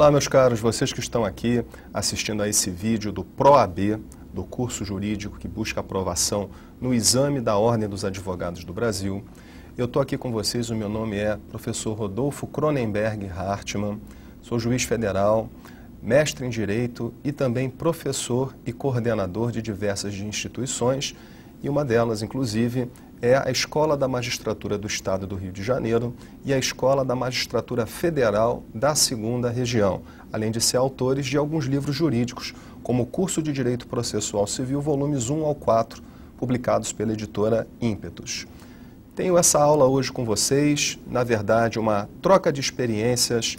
Olá, meus caros, vocês que estão aqui assistindo a esse vídeo do ProAB, do curso jurídico que busca aprovação no exame da Ordem dos Advogados do Brasil. Eu estou aqui com vocês, o meu nome é professor Rodolfo Cronenberg Hartmann, sou juiz federal, mestre em Direito e também professor e coordenador de diversas instituições, e uma delas, inclusive, é a Escola da Magistratura do Estado do Rio de Janeiro e a Escola da Magistratura Federal da 2ª Região, além de ser autores de alguns livros jurídicos, como o Curso de Direito Processual Civil, volumes 1 ao 4, publicados pela editora Ímpetus. Tenho essa aula hoje com vocês, na verdade, uma troca de experiências,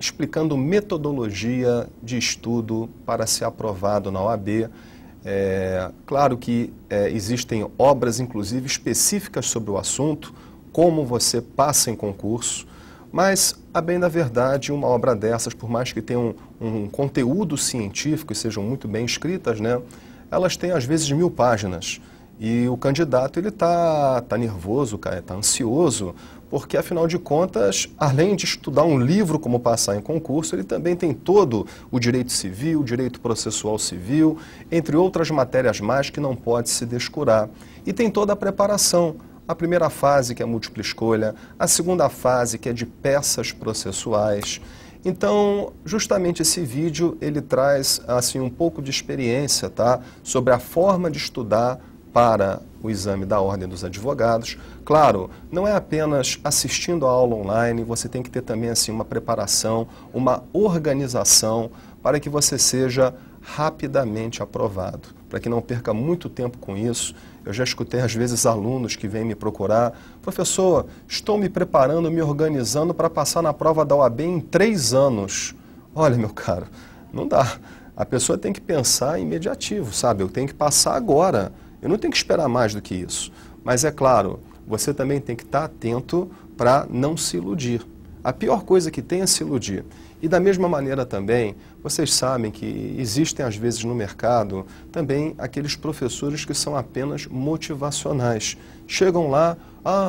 explicando metodologia de estudo para ser aprovado na OAB. Claro que existem obras, inclusive, específicas sobre o assunto, como você passa em concurso, mas, a bem da verdade, uma obra dessas, por mais que tenha um conteúdo científico e sejam muito bem escritas, né, elas têm, às vezes, 1000 páginas. E o candidato está nervoso, está ansioso, porque, afinal de contas, além de estudar um livro como passar em concurso, ele também tem todo o direito civil, o direito processual civil, entre outras matérias mais que não pode se descurar. E tem toda a preparação. A primeira fase, que é múltipla escolha, a segunda fase, que é de peças processuais. Então, justamente esse vídeo, ele traz assim, um pouco de experiência, tá, sobre a forma de estudar para o exame da Ordem dos Advogados. Claro, não é apenas assistindo a aula online, você tem que ter também assim, uma preparação, uma organização para que você seja rapidamente aprovado, para que não perca muito tempo com isso. Eu já escutei às vezes alunos que vêm me procurar: professor, estou me preparando, me organizando para passar na prova da OAB em 3 anos. Olha, meu caro, não dá. A pessoa tem que pensar imediativo, sabe? Eu tenho que passar agora. Eu não tenho que esperar mais do que isso. Mas é claro, você também tem que estar atento para não se iludir. A pior coisa que tem é se iludir. E da mesma maneira também, vocês sabem que existem às vezes no mercado também aqueles professores que são apenas motivacionais. Chegam lá,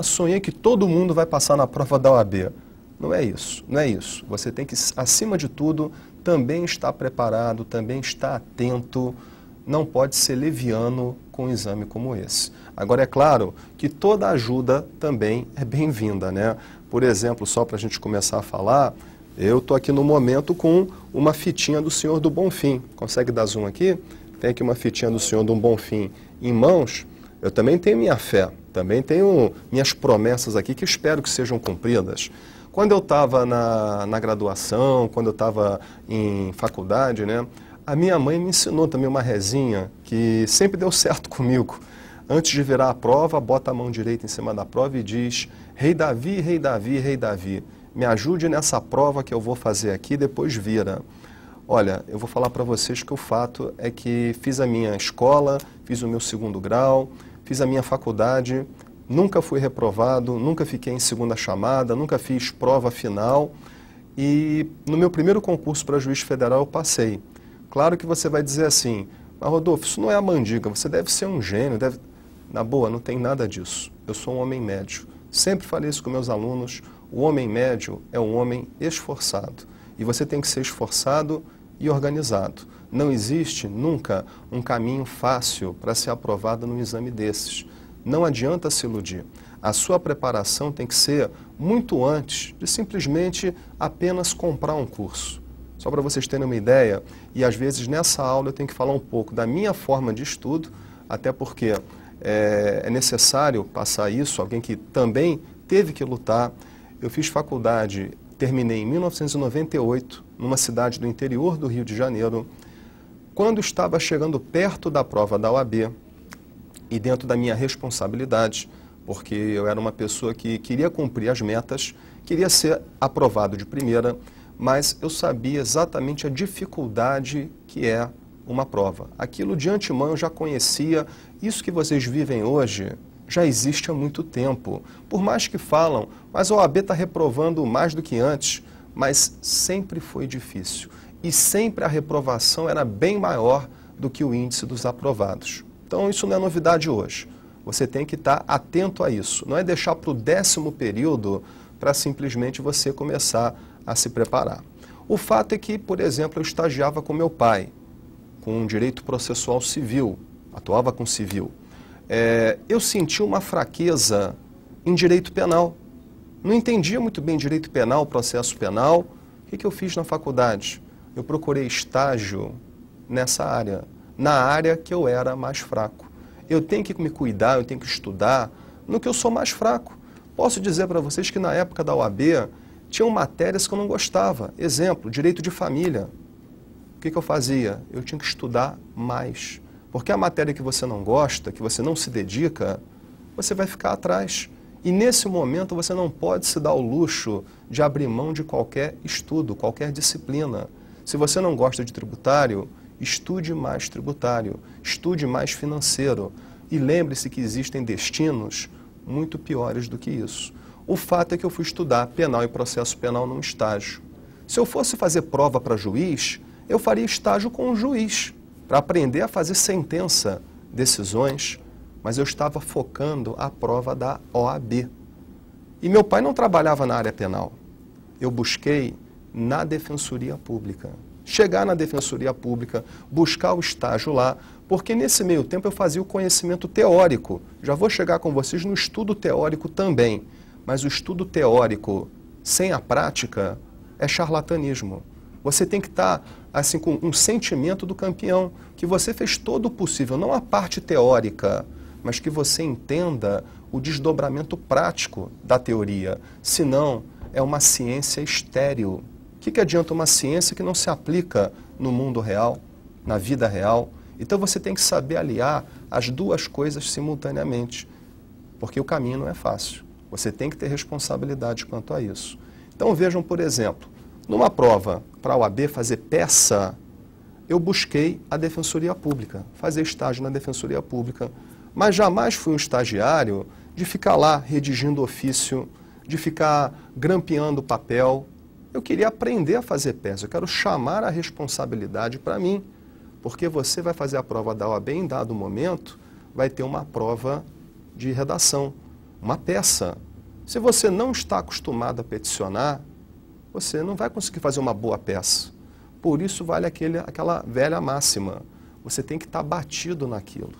sonhei que todo mundo vai passar na prova da OAB. Não é isso, não é isso. Você tem que, acima de tudo, também estar preparado, também estar atento. Não pode ser leviano com um exame como esse. Agora, é claro que toda ajuda também é bem-vinda, né? Por exemplo, só para a gente começar a falar, eu estou aqui no momento com uma fitinha do Senhor do Bonfim. Consegue dar zoom aqui? Tem aqui uma fitinha do Senhor do Bonfim em mãos. Eu também tenho minha fé, também tenho minhas promessas aqui que espero que sejam cumpridas. Quando eu estava na graduação, quando eu estava em faculdade, né? A minha mãe me ensinou também uma rezinha que sempre deu certo comigo. Antes de virar a prova, bota a mão direita em cima da prova e diz: Rei Davi, Rei Davi, Rei Davi, me ajude nessa prova que eu vou fazer aqui, depois vira. Olha, eu vou falar para vocês que o fato é que fiz a minha escola, fiz o meu 2º grau, fiz a minha faculdade, nunca fui reprovado, nunca fiquei em segunda chamada, nunca fiz prova final e no meu primeiro concurso para juiz federal eu passei. Claro que você vai dizer assim: mas Rodolfo, isso não é a mandiga, você deve ser um gênio, deve... Na boa, não tem nada disso. Eu sou um homem médio. Sempre falei isso com meus alunos: o homem médio é um homem esforçado. E você tem que ser esforçado e organizado. Não existe nunca um caminho fácil para ser aprovado num exame desses. Não adianta se iludir. A sua preparação tem que ser muito antes de simplesmente apenas comprar um curso. Só para vocês terem uma ideia, e às vezes nessa aula eu tenho que falar um pouco da minha forma de estudo, até porque é necessário passar isso, alguém que também teve que lutar. Eu fiz faculdade, terminei em 1998, numa cidade do interior do Rio de Janeiro. Quando estava chegando perto da prova da OAB, e dentro da minha responsabilidade, porque eu era uma pessoa que queria cumprir as metas, queria ser aprovado de primeira, mas eu sabia exatamente a dificuldade que é uma prova. Aquilo de antemão eu já conhecia. Isso que vocês vivem hoje já existe há muito tempo. Por mais que falam, mas a OAB está reprovando mais do que antes, mas sempre foi difícil. E sempre a reprovação era bem maior do que o índice dos aprovados. Então isso não é novidade hoje. Você tem que estar atento a isso. Não é deixar para o 10º período para simplesmente você começar a se preparar. O fato é que, por exemplo, eu estagiava com meu pai, com direito processual civil, atuava com civil. Eu senti uma fraqueza em direito penal. Não entendia muito bem direito penal, processo penal. O que eu fiz na faculdade? Eu procurei estágio nessa área, na área que eu era mais fraco. Eu tenho que me cuidar, eu tenho que estudar no que eu sou mais fraco. Posso dizer para vocês que na época da OAB, tinham matérias que eu não gostava. Exemplo, direito de família. O que eu fazia? Eu tinha que estudar mais. Porque a matéria que você não gosta, que você não se dedica, você vai ficar atrás. E nesse momento você não pode se dar o luxo de abrir mão de qualquer estudo, qualquer disciplina. Se você não gosta de tributário, estude mais tributário, estude mais financeiro. E lembre-se que existem destinos muito piores do que isso. O fato é que eu fui estudar penal e processo penal num estágio. Se eu fosse fazer prova para juiz, eu faria estágio com um juiz, para aprender a fazer sentença, decisões, mas eu estava focando a prova da OAB. E meu pai não trabalhava na área penal. Eu busquei na Defensoria Pública. Chegar na Defensoria Pública, buscar o estágio lá, porque nesse meio tempo eu fazia o conhecimento teórico. Já vou chegar com vocês no estudo teórico também. Mas o estudo teórico sem a prática é charlatanismo. Você tem que estar assim, com um sentimento do campeão, que você fez todo o possível, não a parte teórica, mas que você entenda o desdobramento prático da teoria. Senão, é uma ciência estéril. O que adianta uma ciência que não se aplica no mundo real, na vida real? Então você tem que saber aliar as duas coisas simultaneamente, porque o caminho não é fácil. Você tem que ter responsabilidade quanto a isso. Então vejam, por exemplo, numa prova para a OAB fazer peça, eu busquei a Defensoria Pública, fazer estágio na Defensoria Pública, mas jamais fui um estagiário de ficar lá redigindo ofício, de ficar grampeando papel. Eu queria aprender a fazer peça, eu quero chamar a responsabilidade para mim, porque você vai fazer a prova da OAB em dado momento, vai ter uma prova de redação, uma peça. Se você não está acostumado a peticionar, você não vai conseguir fazer uma boa peça. Por isso vale aquela velha máxima, você tem que estar batido naquilo.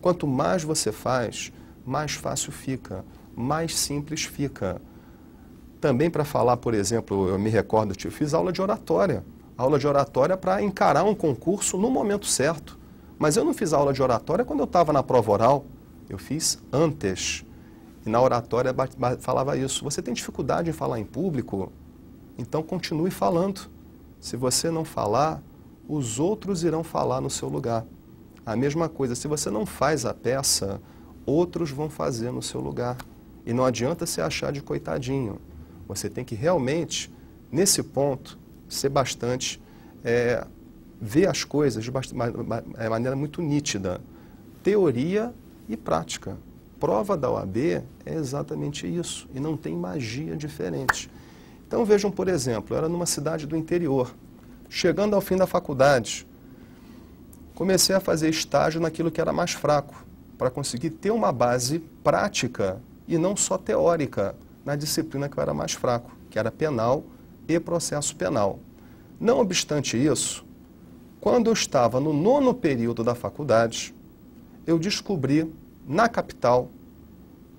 Quanto mais você faz, mais fácil fica, mais simples fica. Também para falar, por exemplo, eu me recordo, eu fiz aula de oratória. Aula de oratória para encarar um concurso no momento certo. Mas eu não fiz aula de oratória quando eu estava na prova oral. Eu fiz antes. E na oratória falava isso. Você tem dificuldade em falar em público? Então continue falando. Se você não falar, os outros irão falar no seu lugar. A mesma coisa, se você não faz a peça, outros vão fazer no seu lugar. E não adianta se achar de coitadinho. Você tem que realmente, nesse ponto, ser bastante, ver as coisas de maneira muito nítida. Teoria e prática. Prova da OAB é exatamente isso, e não tem magia diferente. Então vejam, por exemplo, eu era numa cidade do interior. Chegando ao fim da faculdade, comecei a fazer estágio naquilo que era mais fraco, para conseguir ter uma base prática e não só teórica na disciplina que eu era mais fraco, que era penal e processo penal. Não obstante isso, quando eu estava no 9º período da faculdade, eu descobri, na capital,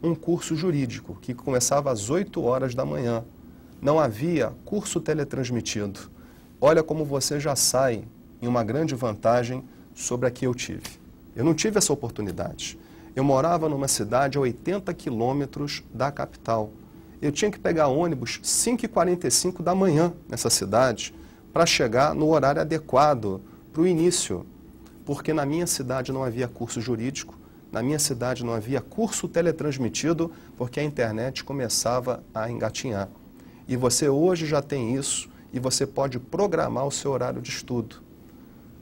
um curso jurídico que começava às 8 horas da manhã. Não havia curso teletransmitido. Olha como você já sai em uma grande vantagem sobre a que eu tive. Eu não tive essa oportunidade. Eu morava numa cidade a 80 quilômetros da capital. Eu tinha que pegar ônibus 5h45 da manhã nessa cidade para chegar no horário adequado para o início, porque na minha cidade não havia curso jurídico, na minha cidade não havia curso teletransmitido, porque a internet começava a engatinhar. E você hoje já tem isso e você pode programar o seu horário de estudo.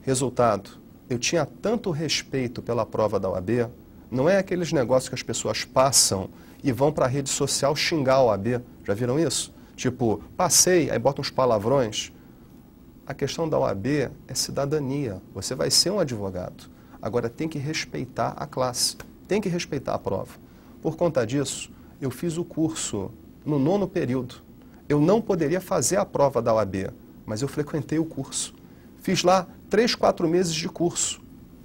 Resultado, eu tinha tanto respeito pela prova da OAB, não é aqueles negócios que as pessoas passam e vão para a rede social xingar a OAB. Já viram isso? Tipo, passei, aí botam uns palavrões. A questão da OAB é cidadania. Você vai ser um advogado. Agora tem que respeitar a classe, tem que respeitar a prova. Por conta disso, eu fiz o curso no 9º período. Eu não poderia fazer a prova da OAB, mas eu frequentei o curso. Fiz lá 3, 4 meses de curso.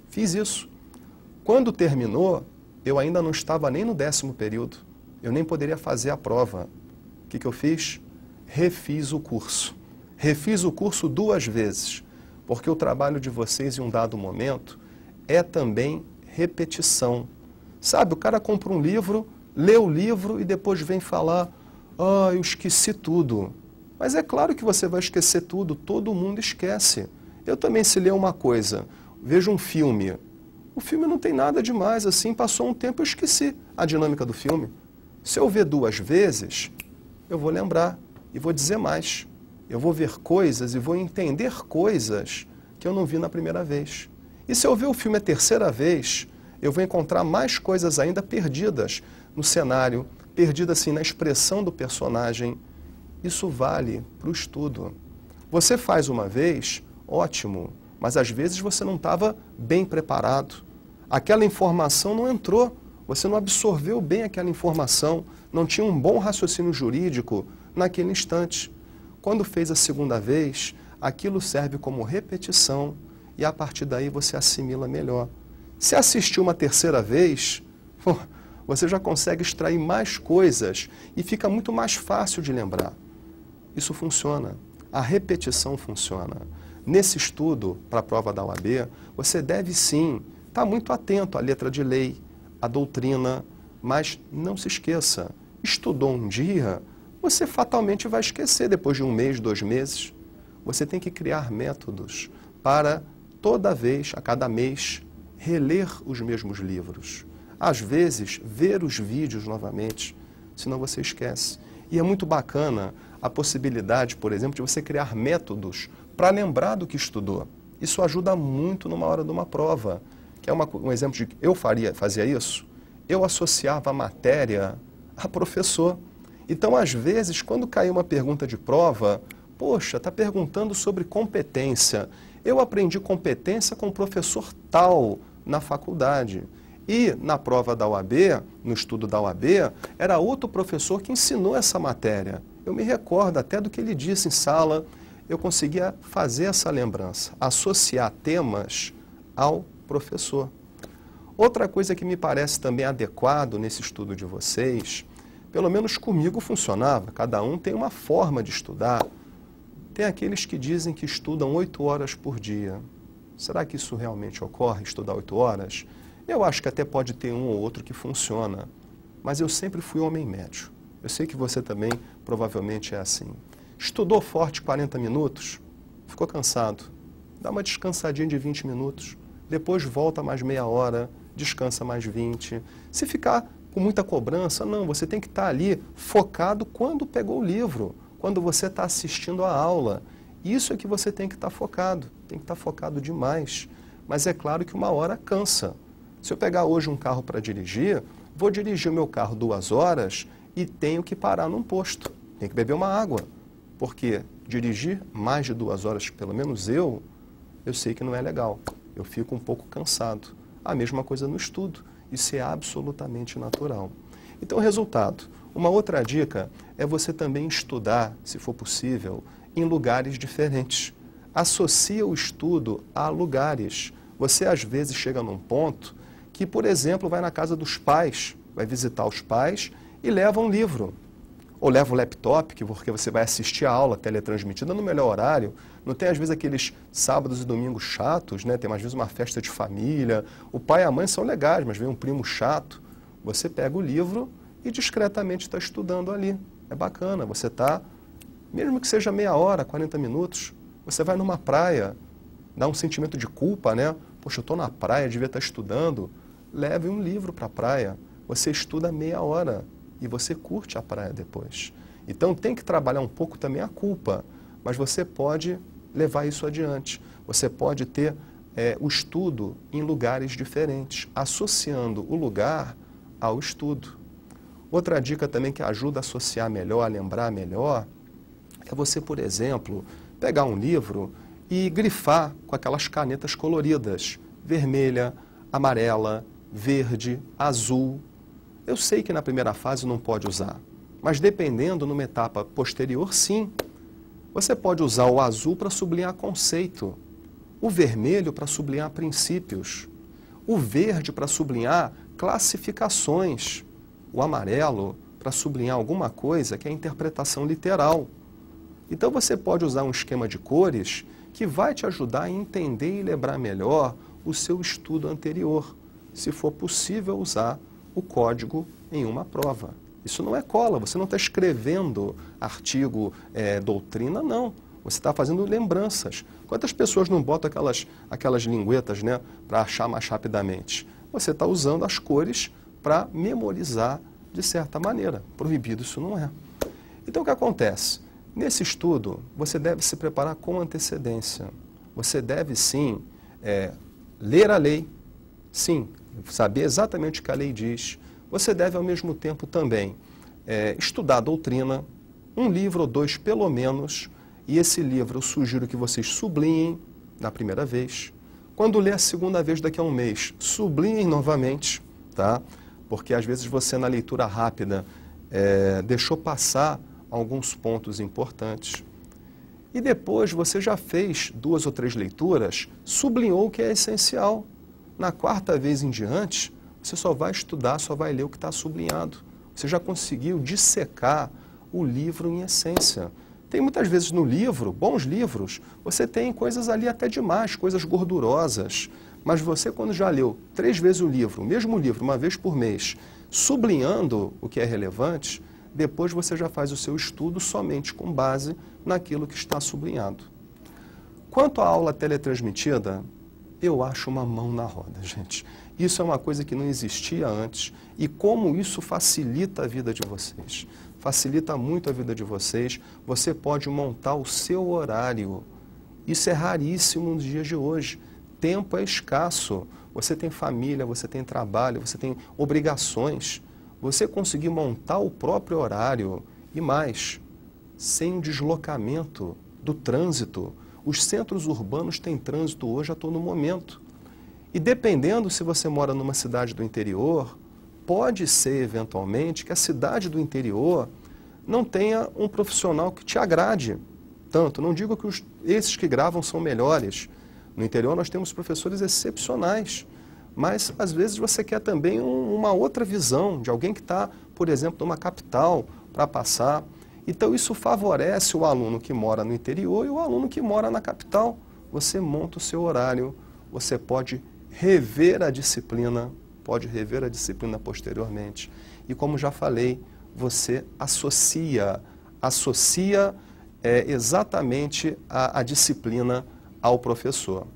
Fiz isso. Quando terminou, eu ainda não estava nem no 10º período. Eu nem poderia fazer a prova. O que eu fiz? Refiz o curso. Refiz o curso 2 vezes, porque o trabalho de vocês em um dado momento é também repetição. Sabe, o cara compra um livro, lê o livro e depois vem falar: "Ah, eu esqueci tudo". Mas é claro que você vai esquecer tudo, todo mundo esquece. Eu também, se ler uma coisa, vejo um filme, o filme não tem nada demais, assim, passou um tempo, eu esqueci a dinâmica do filme. Se eu ver 2 vezes, eu vou lembrar e vou dizer mais. Eu vou ver coisas e vou entender coisas que eu não vi na primeira vez. E se eu ver o filme a 3ª vez, eu vou encontrar mais coisas ainda perdidas no cenário, perdidas assim na expressão do personagem. Isso vale para o estudo. Você faz uma vez, ótimo, mas às vezes você não estava bem preparado. Aquela informação não entrou, você não absorveu bem aquela informação, não tinha um bom raciocínio jurídico naquele instante. Quando fez a 2ª vez, aquilo serve como repetição e a partir daí você assimila melhor. Se assistiu uma 3ª vez, você já consegue extrair mais coisas e fica muito mais fácil de lembrar. Isso funciona. A repetição funciona. Nesse estudo, para a prova da OAB, você deve sim estar muito atento à letra de lei, à doutrina, mas não se esqueça, estudou um dia, você fatalmente vai esquecer depois de 1 mês, 2 meses. Você tem que criar métodos para toda vez, a cada mês, reler os mesmos livros. Às vezes, ver os vídeos novamente, senão você esquece. E é muito bacana a possibilidade, por exemplo, de você criar métodos para lembrar do que estudou. Isso ajuda muito numa hora de uma prova. Que é um exemplo de que eu fazia isso, eu associava a matéria a professor. Então, às vezes, quando caiu uma pergunta de prova, poxa, está perguntando sobre competência. Eu aprendi competência com o professor tal na faculdade. E na prova da OAB, no estudo da OAB, era outro professor que ensinou essa matéria. Eu me recordo até do que ele disse em sala, eu conseguia fazer essa lembrança, associar temas ao professor. Outra coisa que me parece também adequado nesse estudo de vocês, pelo menos comigo funcionava, cada um tem uma forma de estudar. Tem aqueles que dizem que estudam 8 horas por dia. Será que isso realmente ocorre, estudar 8 horas? Eu acho que até pode ter um ou outro que funciona, mas eu sempre fui homem médio. Eu sei que você também provavelmente é assim. Estudou forte 40 minutos, ficou cansado, dá uma descansadinha de 20 minutos, depois volta mais meia hora, descansa mais 20. Se ficar com muita cobrança, não, você tem que estar ali focado quando pegou o livro, quando você está assistindo a aula. Isso é que você tem que estar focado, tem que estar focado demais. Mas é claro que uma hora cansa. Se eu pegar hoje um carro para dirigir, vou dirigir o meu carro 2 horas e tenho que parar num posto, tenho que beber uma água. Porque dirigir mais de 2 horas, pelo menos eu sei que não é legal. Eu fico um pouco cansado. A mesma coisa no estudo. Isso é absolutamente natural. Então, resultado. Uma outra dica é você também estudar, se for possível, em lugares diferentes. Associa o estudo a lugares. Você, às vezes, chega num ponto que, por exemplo, vai na casa dos pais, vai visitar os pais e leva um livro. Ou leva um laptop, porque você vai assistir a aula teletransmitida no melhor horário. Não tem, às vezes, aqueles sábados e domingos chatos, né? Tem, às vezes, uma festa de família. O pai e a mãe são legais, mas vem um primo chato. Você pega o livro e discretamente está estudando ali. É bacana, você está, mesmo que seja meia hora, 40 minutos, você vai numa praia, dá um sentimento de culpa, né? Poxa, eu estou na praia, devia estar estudando. Leve um livro para a praia. Você estuda meia hora. E você curte a praia depois. Então tem que trabalhar um pouco também a culpa, mas você pode levar isso adiante. Você pode ter o estudo em lugares diferentes, associando o lugar ao estudo. Outra dica também que ajuda a associar melhor, a lembrar melhor, é você, por exemplo, pegar um livro e grifar com aquelas canetas coloridas, vermelha, amarela, verde, azul. Eu sei que na primeira fase não pode usar, mas dependendo, numa etapa posterior, sim. Você pode usar o azul para sublinhar conceito, o vermelho para sublinhar princípios, o verde para sublinhar classificações, o amarelo para sublinhar alguma coisa que é interpretação literal. Então você pode usar um esquema de cores que vai te ajudar a entender e lembrar melhor o seu estudo anterior, se for possível usar o código em uma prova. Isso não é cola, você não está escrevendo artigo, doutrina, não. Você está fazendo lembranças. Quantas pessoas não botam aquelas linguetas, né, para achar mais rapidamente? Você está usando as cores para memorizar de certa maneira. Proibido isso não é. Então o que acontece? Nesse estudo, você deve se preparar com antecedência. Você deve sim ler a lei, sim, saber exatamente o que a lei diz. Você deve, ao mesmo tempo, também estudar a doutrina, um livro ou dois, pelo menos, e esse livro eu sugiro que vocês sublinhem na primeira vez. Quando ler a segunda vez daqui a um mês, sublinhem novamente, tá? Porque às vezes você, na leitura rápida, deixou passar alguns pontos importantes. E depois você já fez 2 ou 3 leituras, sublinhou o que é essencial. Na quarta vez em diante, você só vai estudar, só vai ler o que está sublinhado. Você já conseguiu dissecar o livro em essência. Tem muitas vezes no livro, bons livros, você tem coisas ali até demais, coisas gordurosas. Mas você, quando já leu 3 vezes o mesmo livro, uma vez por mês, sublinhando o que é relevante, depois você já faz o seu estudo somente com base naquilo que está sublinhado. Quanto à aula teletransmitida, eu acho uma mão na roda, gente. Isso é uma coisa que não existia antes e como isso facilita a vida de vocês. Facilita muito a vida de vocês. Você pode montar o seu horário. Isso é raríssimo nos dias de hoje. Tempo é escasso. Você tem família, você tem trabalho, você tem obrigações. Você conseguir montar o próprio horário e mais, sem o deslocamento do trânsito. Os centros urbanos têm trânsito hoje a todo momento. E dependendo se você mora numa cidade do interior, pode ser eventualmente que a cidade do interior não tenha um profissional que te agrade tanto. Não digo que esses que gravam são melhores. No interior nós temos professores excepcionais. Mas, às vezes, você quer também uma outra visão de alguém que está, por exemplo, numa capital para passar. Então, isso favorece o aluno que mora no interior e o aluno que mora na capital. Você monta o seu horário, você pode rever a disciplina posteriormente. E, como já falei, você associa exatamente a disciplina ao professor.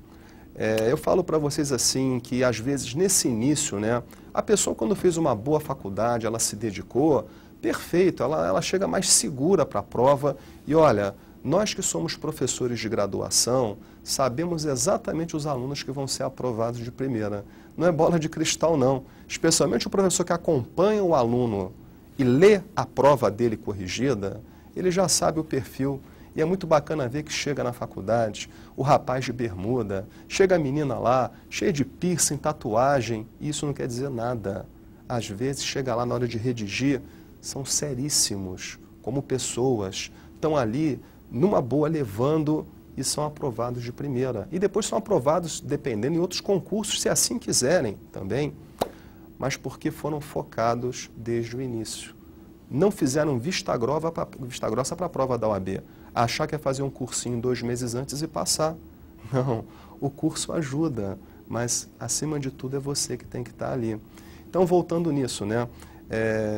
Eu falo para vocês assim que às vezes nesse início, né, a pessoa quando fez uma boa faculdade, ela se dedicou, perfeito, ela chega mais segura para a prova e olha, nós que somos professores de graduação, sabemos exatamente os alunos que vão ser aprovados de primeira. Não é bola de cristal não, especialmente o professor que acompanha o aluno e lê a prova dele corrigida, ele já sabe o perfil. E é muito bacana ver que chega na faculdade, o rapaz de bermuda, chega a menina lá, cheia de piercing, tatuagem, e isso não quer dizer nada. Às vezes chega lá na hora de redigir, são seríssimos, como pessoas, estão ali numa boa levando e são aprovados de primeira. E depois são aprovados, dependendo, em outros concursos, se assim quiserem também, mas porque foram focados desde o início. Não fizeram vista grossa para a prova da OAB. Achar que é fazer um cursinho 2 meses antes e passar. Não, o curso ajuda, mas acima de tudo é você que tem que estar ali. Então, voltando nisso, né,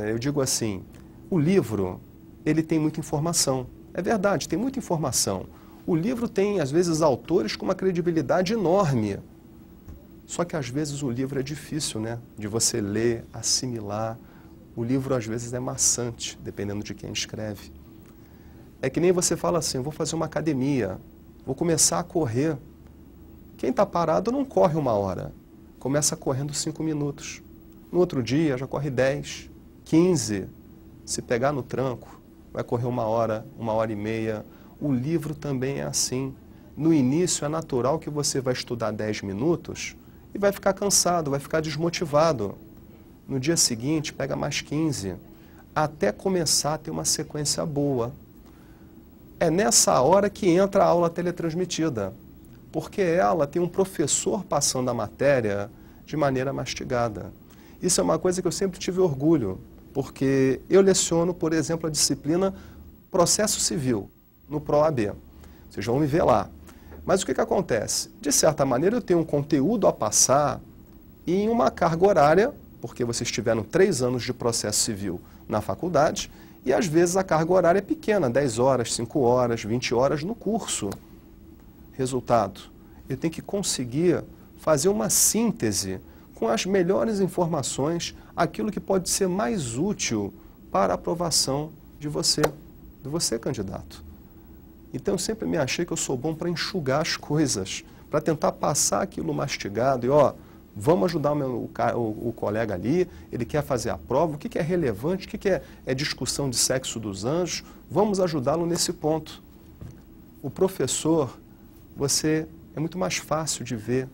eu digo assim, o livro, ele tem muita informação. É verdade, tem muita informação. O livro tem, às vezes, autores com uma credibilidade enorme. Só que, às vezes, o livro é difícil, né, de você ler, assimilar. O livro, às vezes, é maçante, dependendo de quem escreve. É que nem você fala assim, vou fazer uma academia, vou começar a correr. Quem está parado não corre 1 hora, começa correndo 5 minutos. No outro dia já corre 10, 15. Se pegar no tranco, vai correr 1 hora, 1h30. O livro também é assim. No início é natural que você vai estudar 10 minutos e vai ficar cansado, vai ficar desmotivado. No dia seguinte, pega mais 15, até começar a ter uma sequência boa. é nessa hora que entra a aula teletransmitida, porque ela tem um professor passando a matéria de maneira mastigada. Isso é uma coisa que eu sempre tive orgulho, porque eu leciono, por exemplo, a disciplina Processo Civil, no ProAB. Vocês vão me ver lá. Mas o que acontece? De certa maneira, eu tenho um conteúdo a passar em uma carga horária, porque vocês tiveram 3 anos de processo civil na faculdade, e às vezes a carga horária é pequena, 10 horas, 5 horas, 20 horas no curso. Resultado, eu tenho que conseguir fazer uma síntese com as melhores informações, aquilo que pode ser mais útil para a aprovação de você candidato. Então eu sempre me achei que eu sou bom para enxugar as coisas, para tentar passar aquilo mastigado e vamos ajudar o colega ali, ele quer fazer a prova, o que é relevante, o que é discussão de sexo dos anjos, vamos ajudá-lo nesse ponto. O professor, você é muito mais fácil de ver,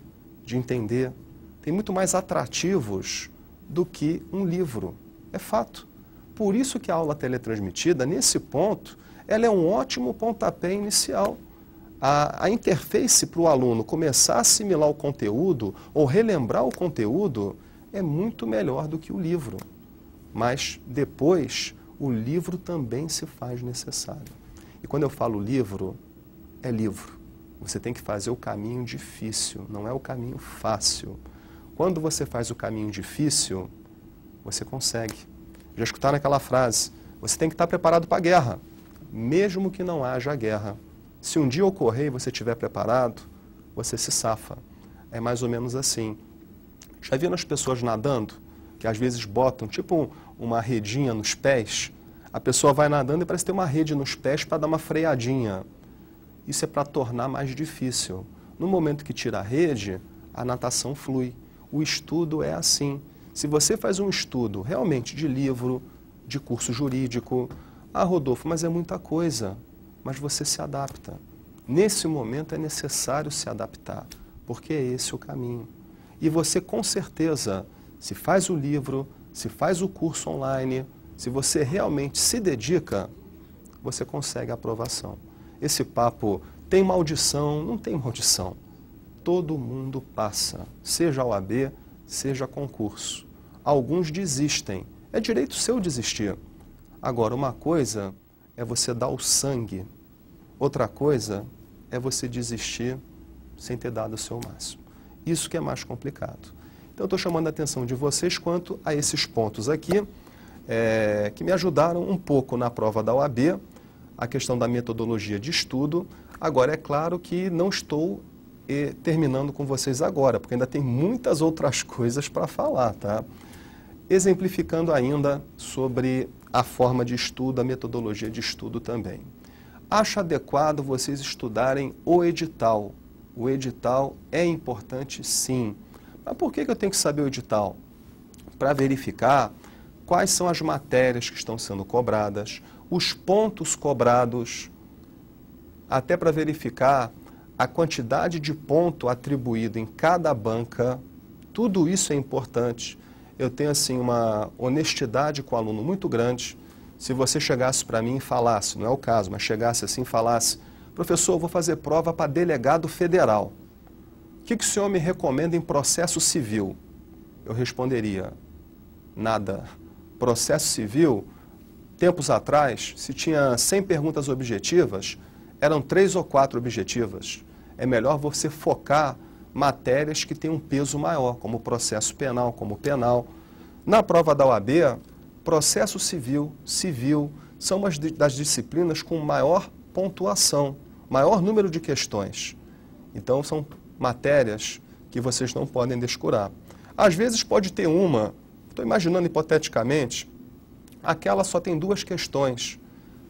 de entender, tem muito mais atrativos do que um livro, é fato. Por isso que a aula teletransmitida, nesse ponto, ela é um ótimo pontapé inicial. A interface para o aluno começar a assimilar o conteúdo ou relembrar o conteúdo é muito melhor do que o livro. Mas depois, o livro também se faz necessário. E quando eu falo livro, é livro. Você tem que fazer o caminho difícil, não é o caminho fácil. Quando você faz o caminho difícil, você consegue. Já escutaram aquela frase, você tem que estar preparado para a guerra, mesmo que não haja guerra. Se um dia ocorrer e você estiver preparado, você se safa. É mais ou menos assim. Já viram as pessoas nadando, que às vezes botam tipo uma redinha nos pés? A pessoa vai nadando e parece ter uma rede nos pés para dar uma freadinha. Isso é para tornar mais difícil. No momento que tira a rede, a natação flui. O estudo é assim. Se você faz um estudo realmente de livro, de curso jurídico, Rodolfo, mas é muita coisa. Mas você se adapta. Nesse momento é necessário se adaptar, porque é esse o caminho. E você, com certeza, se faz o livro, se faz o curso online, se você realmente se dedica, você consegue a aprovação. Esse papo tem maldição, não tem maldição. Todo mundo passa, seja OAB, seja concurso. Alguns desistem, é direito seu desistir. Agora, uma coisa é você dar o sangue. Outra coisa é você desistir sem ter dado o seu máximo. Isso que é mais complicado. Então, eu estou chamando a atenção de vocês quanto a esses pontos aqui, que me ajudaram um pouco na prova da OAB, a questão da metodologia de estudo. Agora, é claro que não estou terminando com vocês agora, porque ainda tem muitas outras coisas para falar, tá? Exemplificando ainda sobre a forma de estudo, a metodologia de estudo também. Acho adequado vocês estudarem o edital. O edital é importante, sim. Mas por que eu tenho que saber o edital? Para verificar quais são as matérias que estão sendo cobradas, os pontos cobrados, até para verificar a quantidade de ponto atribuído em cada banca. Tudo isso é importante. Eu tenho assim uma honestidade com o aluno muito grande. Se você chegasse para mim e falasse, não é o caso, mas chegasse assim e falasse, professor, eu vou fazer prova para delegado federal. O que o senhor me recomenda em processo civil? Eu responderia, nada. Processo civil, tempos atrás, se tinha 100 perguntas objetivas, eram 3 ou 4 objetivas. É melhor você focar matérias que têm um peso maior, como processo penal, como penal. Na prova da OAB, processo civil, são uma das disciplinas com maior pontuação, maior número de questões. Então, são matérias que vocês não podem descurar. Às vezes pode ter uma, estou imaginando hipoteticamente, aquela só tem 2 questões.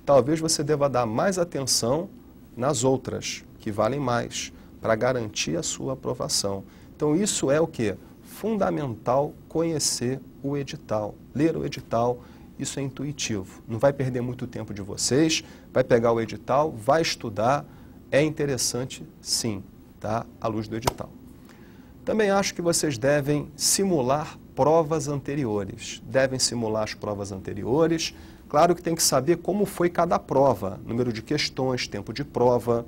Talvez você deva dar mais atenção nas outras, que valem mais, para garantir a sua aprovação. Então, isso é o quê? Fundamental conhecer o edital, ler o edital, isso é intuitivo. Não vai perder muito tempo de vocês, vai pegar o edital, vai estudar, é interessante sim, tá? À luz do edital. Também acho que vocês devem simular provas anteriores. Devem simular as provas anteriores Claro que tem que saber como foi cada prova, número de questões, tempo de prova.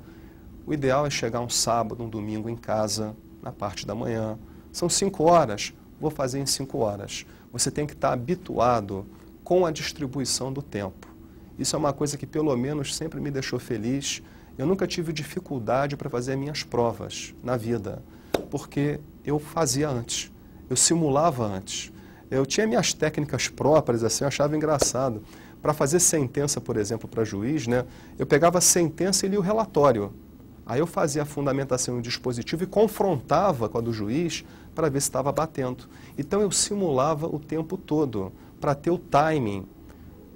O ideal é chegar um sábado, um domingo em casa, na parte da manhã. São 5 horas, vou fazer em 5 horas. Você tem que estar habituado com a distribuição do tempo. Isso é uma coisa que pelo menos sempre me deixou feliz. Eu nunca tive dificuldade para fazer minhas provas na vida, porque eu fazia antes, eu simulava antes. Eu tinha minhas técnicas próprias, assim, eu achava engraçado. Para fazer sentença, por exemplo, para juiz, né, eu pegava a sentença e lia o relatório. Aí eu fazia a fundamentação do dispositivo e confrontava com a do juiz para ver se estava batendo. Então eu simulava o tempo todo, para ter o timing.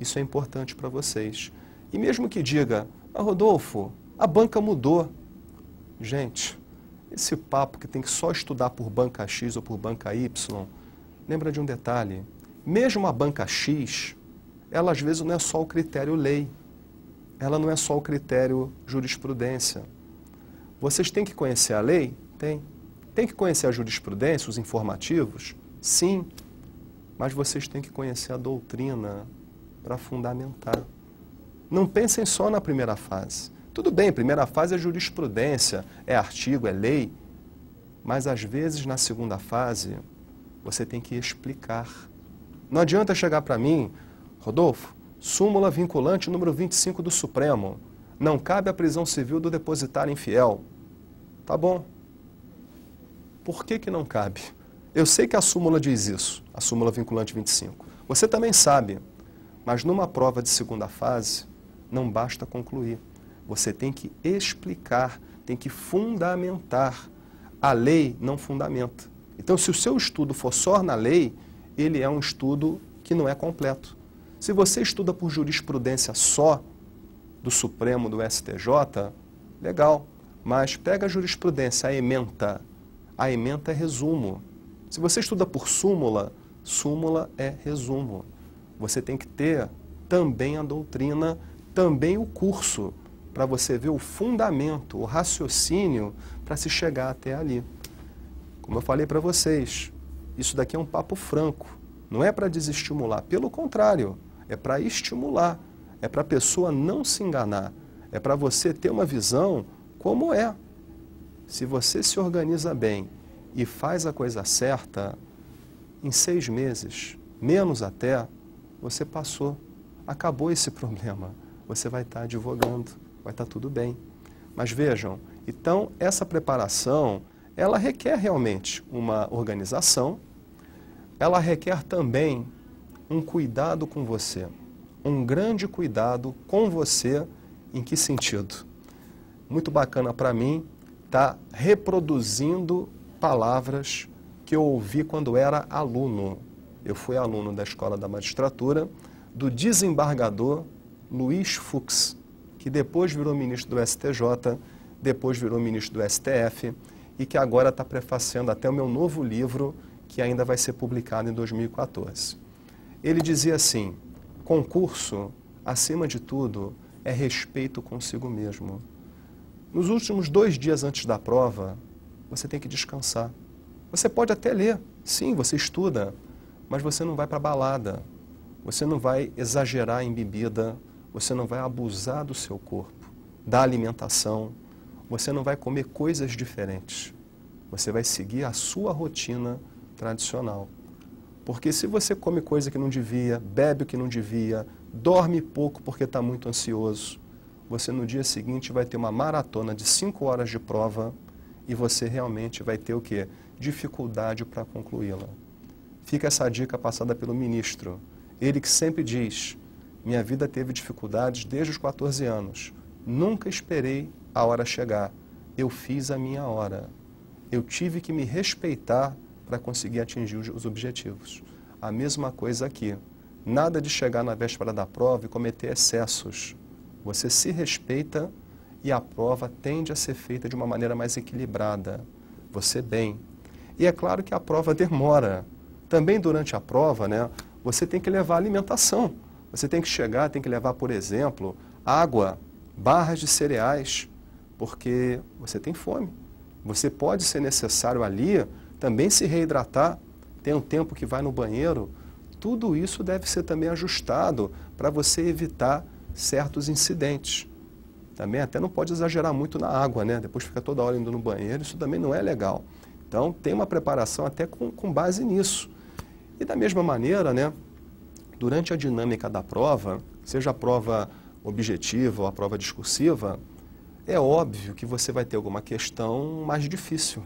Isso é importante para vocês. E mesmo que diga, Rodolfo, a banca mudou. Gente, esse papo que tem que só estudar por banca X ou por banca Y, lembra de um detalhe. Mesmo a banca X, ela às vezes não é só o critério lei. Ela não é só o critério jurisprudência. Vocês têm que conhecer a lei? Tem. Tem que conhecer a jurisprudência, os informativos? Sim. Mas vocês têm que conhecer a doutrina para fundamentar. Não pensem só na primeira fase. Tudo bem, primeira fase é jurisprudência, é artigo, é lei. Mas às vezes na segunda fase você tem que explicar. Não adianta chegar para mim, Rodolfo, súmula vinculante número 25 do Supremo. Não cabe a prisão civil do depositário infiel. Tá bom. Por que que não cabe? Eu sei que a súmula diz isso, a súmula vinculante 25. Você também sabe, mas numa prova de segunda fase, não basta concluir. Você tem que explicar, tem que fundamentar. A lei não fundamenta. Então, se o seu estudo for só na lei, ele é um estudo que não é completo. Se você estuda por jurisprudência só, do Supremo, do STJ, legal, mas pega a jurisprudência, a ementa. A ementa é resumo. Se você estuda por súmula, súmula é resumo. Você tem que ter também a doutrina, também o curso, para você ver o fundamento, o raciocínio, para se chegar até ali. Como eu falei para vocês, isso daqui é um papo franco. Não é para desestimular, pelo contrário, é para estimular. É para a pessoa não se enganar. É para você ter uma visão como é. Se você se organiza bem e faz a coisa certa, em 6 meses, menos até, você passou. Acabou esse problema. Você vai estar advogando, vai estar tudo bem. Mas vejam, então essa preparação, ela requer realmente uma organização, ela requer também um cuidado com você. Um grande cuidado com você, em que sentido? Muito bacana para mim estar reproduzindo palavras que eu ouvi quando era aluno. Eu fui aluno da Escola da Magistratura, do desembargador Luiz Fux, que depois virou ministro do STJ, depois virou ministro do STF e que agora está prefaciando até o meu novo livro, que ainda vai ser publicado em 2014. Ele dizia assim: concurso, acima de tudo, é respeito consigo mesmo. Nos últimos 2 dias antes da prova, você tem que descansar. Você pode até ler, sim, você estuda, mas você não vai para a balada, você não vai exagerar em bebida, você não vai abusar do seu corpo, da alimentação, você não vai comer coisas diferentes. Você vai seguir a sua rotina tradicional. Porque se você come coisa que não devia, bebe o que não devia, dorme pouco porque está muito ansioso, você no dia seguinte vai ter uma maratona de 5 horas de prova e você realmente vai ter o quê? Dificuldade para concluí-la. Fica essa dica passada pelo ministro. Ele que sempre diz, minha vida teve dificuldades desde os 14 anos. Nunca esperei a hora chegar. Eu fiz a minha hora. Eu tive que me respeitar para conseguir atingir os objetivos. A mesma coisa aqui. Nada de chegar na véspera da prova e cometer excessos. Você se respeita e a prova tende a ser feita de uma maneira mais equilibrada. Você bem. E é claro que a prova demora. Também durante a prova, né, você tem que levar alimentação. Você tem que chegar, tem que levar, por exemplo, água, barras de cereais, porque você tem fome. Você pode ser necessário ali também se reidratar, tem um tempo que vai no banheiro, tudo isso deve ser também ajustado para você evitar certos incidentes. Também até não pode exagerar muito na água, né? Depois fica toda hora indo no banheiro, isso também não é legal. Então, tem uma preparação até com base nisso. E da mesma maneira, né, durante a dinâmica da prova, seja a prova objetiva ou a prova discursiva, é óbvio que você vai ter alguma questão mais difícil.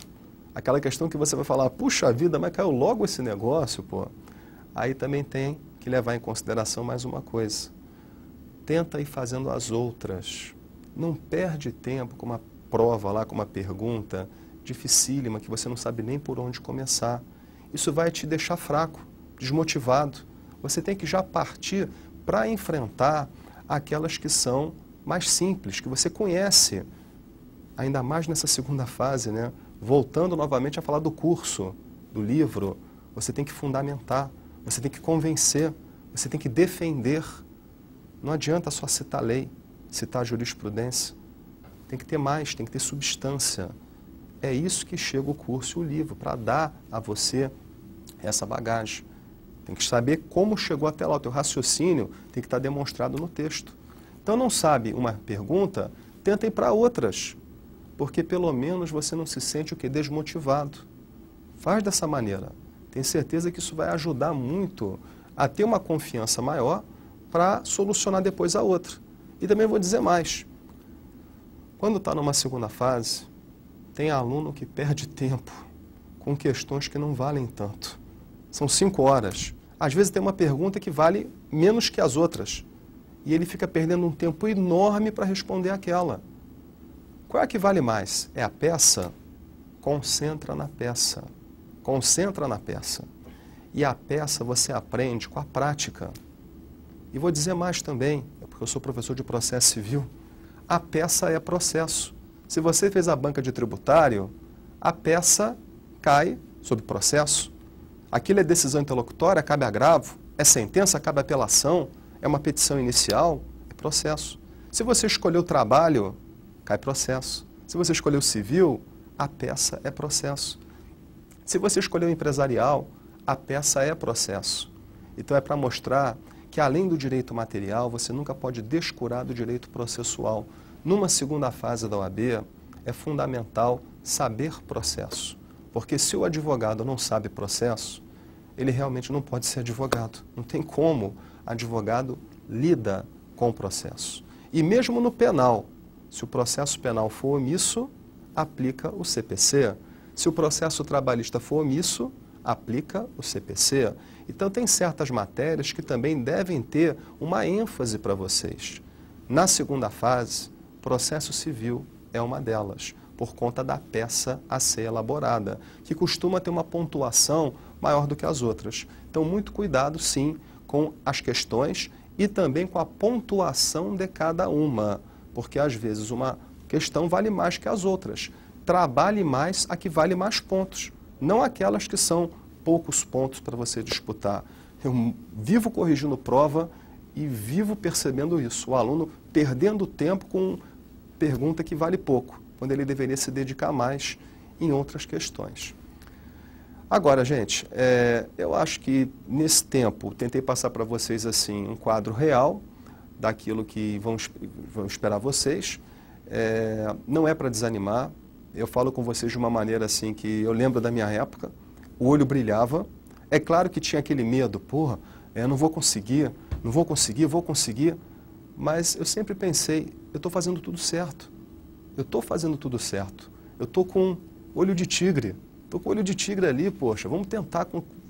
Aquela questão que você vai falar, puxa vida, mas caiu logo esse negócio, pô. Aí também tem que levar em consideração mais uma coisa. Tenta ir fazendo as outras. Não perde tempo com uma prova lá, com uma pergunta dificílima que você não sabe nem por onde começar. Isso vai te deixar fraco, desmotivado. Você tem que já partir para enfrentar aquelas que são mais simples, que você conhece. Ainda mais nessa segunda fase, né? Voltando novamente a falar do curso, do livro, você tem que fundamentar, você tem que convencer, você tem que defender. Não adianta só citar lei, citar jurisprudência. Tem que ter mais, tem que ter substância. É isso que chega o curso e o livro, para dar a você essa bagagem. Tem que saber como chegou até lá, o teu raciocínio tem que estar demonstrado no texto. Então não sabe uma pergunta, tenta ir para outras, porque pelo menos você não se sente o que? Desmotivado. Faz dessa maneira. Tenho certeza que isso vai ajudar muito a ter uma confiança maior para solucionar depois a outra. E também vou dizer mais. Quando está numa segunda fase, tem aluno que perde tempo com questões que não valem tanto. São 5 horas. Às vezes tem uma pergunta que vale menos que as outras. E ele fica perdendo um tempo enorme para responder aquela. Qual é a que vale mais? É a peça? Concentra na peça. Concentra na peça. E a peça você aprende com a prática. E vou dizer mais também, porque eu sou professor de processo civil, a peça é processo. Se você fez a banca de tributário, a peça cai sob processo. Aquilo é decisão interlocutória, cabe agravo, é sentença, cabe apelação, é uma petição inicial, é processo. Se você escolheu o trabalho, cai processo. Se você escolheu o civil, a peça é processo. Se você escolheu o empresarial, a peça é processo. Então é para mostrar que além do direito material, você nunca pode descurar do direito processual. Numa segunda fase da OAB, é fundamental saber processo. Porque se o advogado não sabe processo, ele realmente não pode ser advogado. Não tem como advogado lida com o processo. E mesmo no penal, se o processo penal for omisso, aplica o CPC. Se o processo trabalhista for omisso, aplica o CPC. Então tem certas matérias que também devem ter uma ênfase para vocês. Na segunda fase, processo civil é uma delas, por conta da peça a ser elaborada, que costuma ter uma pontuação maior do que as outras. Então, muito cuidado, sim, com as questões e também com a pontuação de cada uma, porque às vezes uma questão vale mais que as outras. Trabalhe mais a que vale mais pontos, não aquelas que são poucos pontos para você disputar. Eu vivo corrigindo prova e vivo percebendo isso, o aluno perdendo tempo com pergunta que vale pouco, quando ele deveria se dedicar mais em outras questões. Agora, gente, eu acho que nesse tempo tentei passar para vocês assim um quadro real daquilo que vão esperar vocês. Não é para desanimar, eu falo com vocês de uma maneira assim que eu lembro da minha época, o olho brilhava. É claro que tinha aquele medo, porra, não vou conseguir, vou conseguir, mas eu sempre pensei, eu estou fazendo tudo certo. Eu estou fazendo tudo certo. Eu estou com olho de tigre. Estou com olho de tigre ali, poxa, vamos tentar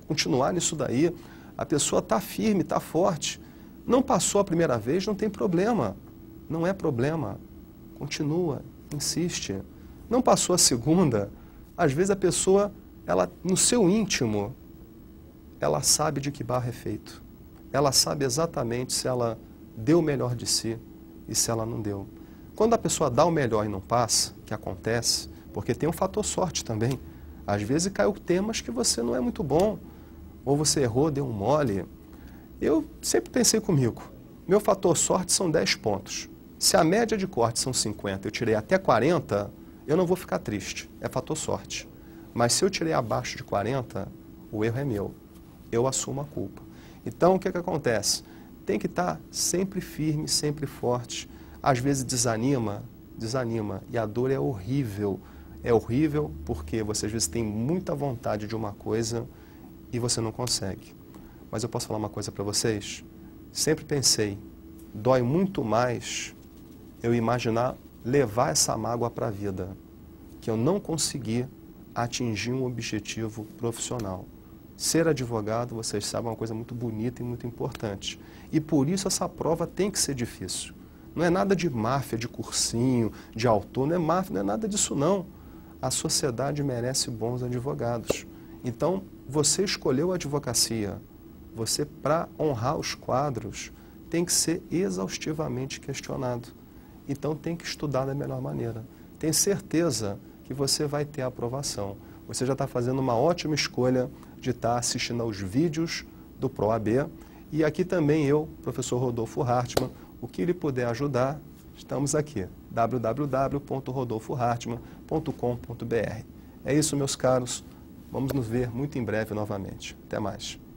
continuar nisso daí. A pessoa está firme, está forte. Não passou a primeira vez, não tem problema. Não é problema. Continua, insiste. Não passou a segunda, às vezes a pessoa, ela, no seu íntimo, ela sabe de que barro é feito. Ela sabe exatamente se ela deu o melhor de si e se ela não deu. Quando a pessoa dá o melhor e não passa, que acontece, porque tem um fator sorte também. Às vezes caiu temas que você não é muito bom, ou você errou, deu um mole. Eu sempre pensei comigo, meu fator sorte são 10 pontos. Se a média de corte são 50, eu tirei até 40, eu não vou ficar triste, é fator sorte. Mas se eu tirei abaixo de 40, o erro é meu, eu assumo a culpa. Então, o que acontece? Tem que estar sempre firme, sempre forte. Às vezes desanima, e a dor é horrível. É horrível porque você às vezes tem muita vontade de uma coisa e você não consegue. Mas eu posso falar uma coisa para vocês? Sempre pensei, dói muito mais eu imaginar levar essa mágoa para a vida, que eu não consegui atingir um objetivo profissional. Ser advogado, vocês sabem, é uma coisa muito bonita e muito importante. E por isso essa prova tem que ser difícil. Não é nada de máfia, de cursinho, de autor, não é máfia, não é nada disso não. A sociedade merece bons advogados. Então, você escolheu a advocacia. Você, para honrar os quadros, tem que ser exaustivamente questionado. Então, tem que estudar da melhor maneira. Tenho certeza que você vai ter a aprovação. Você já está fazendo uma ótima escolha de estar assistindo aos vídeos do ProAB. E aqui também eu, professor Rodolfo Hartmann, o que lhe puder ajudar, estamos aqui, www.rodolfohartmann.com.br. É isso, meus caros. Vamos nos ver muito em breve novamente. Até mais.